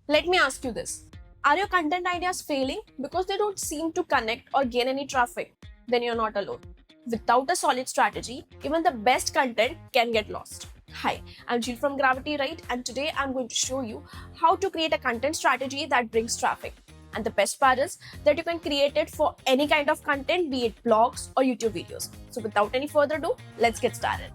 Let me ask you this. Are your content ideas failing because they don't seem to connect or gain any traffic? Then you're not alone. Without a solid strategy, even the best content can get lost. Hi, I'm Jill from Gravity Right, and today I'm going to show you how to create a content strategy that brings traffic. And the best part is that you can create it for any kind of content, be it blogs or YouTube videos. So without any further ado, let's get started.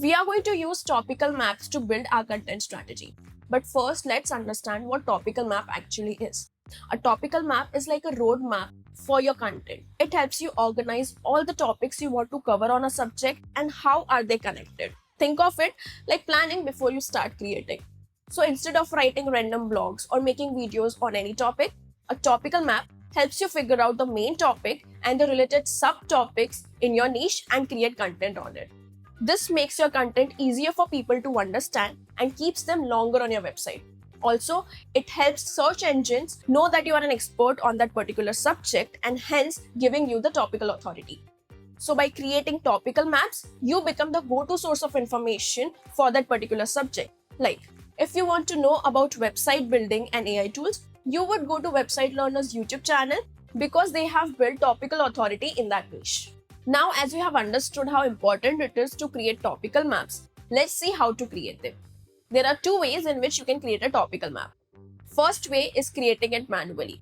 We are going to use topical maps to build our content strategy. But first, let's understand what topical map actually is. A topical map is like a roadmap for your content. It helps you organize all the topics you want to cover on a subject and how are they connected. Think of it like planning before you start creating. So instead of writing random blogs or making videos on any topic, a topical map helps you figure out the main topic and the related subtopics in your niche and create content on it. This makes your content easier for people to understand and keeps them longer on your website. Also, it helps search engines know that you are an expert on that particular subject and hence giving you the topical authority. So by creating topical maps, you become the go-to source of information for that particular subject. Like, if you want to know about website building and AI tools, you would go to Website Learner's YouTube channel because they have built topical authority in that niche. Now, as you have understood how important it is to create topical maps, let's see how to create them. There are two ways in which you can create a topical map. First way is creating it manually.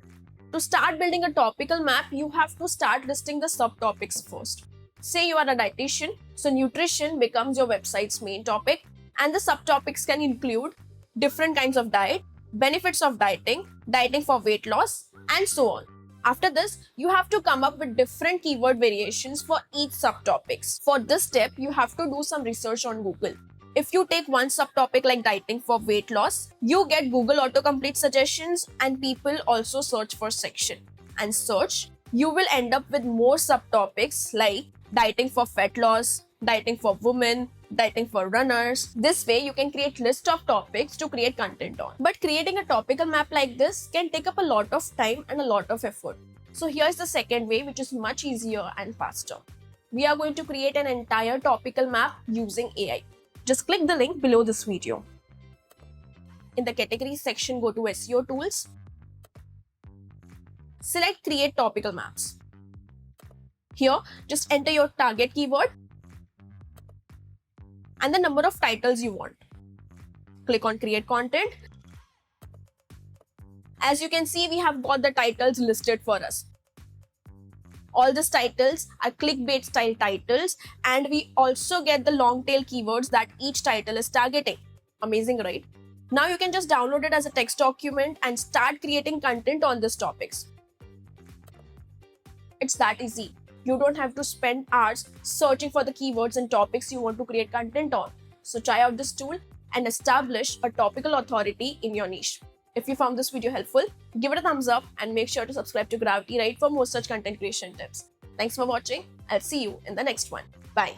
To start building a topical map, you have to start listing the subtopics first. Say you are a dietitian, so nutrition becomes your website's main topic, and the subtopics can include different kinds of diet, benefits of dieting, dieting for weight loss, and so on. After this, you have to come up with different keyword variations for each subtopics. For this step, you have to do some research on Google. If you take one subtopic like dieting for weight loss, you get Google autocomplete suggestions and people also search for section. And search, you will end up with more subtopics like dieting for fat loss, dieting for women, dieting for runners. This way, you can create list of topics to create content on. But creating a topical map like this can take up a lot of time and a lot of effort. So here's the second way, which is much easier and faster. We are going to create an entire topical map using AI. Just click the link below this video. In the categories section, go to SEO tools. Select create topical maps. Here, just enter your target keyword and the number of titles you want. Click on create content. As you can see, we have got the titles listed for us. All these titles are clickbait style titles, and we also get the long tail keywords that each title is targeting. Amazing, right? Now you can just download it as a text document and start creating content on these topics. It's that easy. You don't have to spend hours searching for the keywords and topics you want to create content on. So try out this tool and establish a topical authority in your niche. If you found this video helpful, give it a thumbs up and make sure to subscribe to Gravity Right for more such content creation tips. Thanks for watching. I'll see you in the next one. Bye.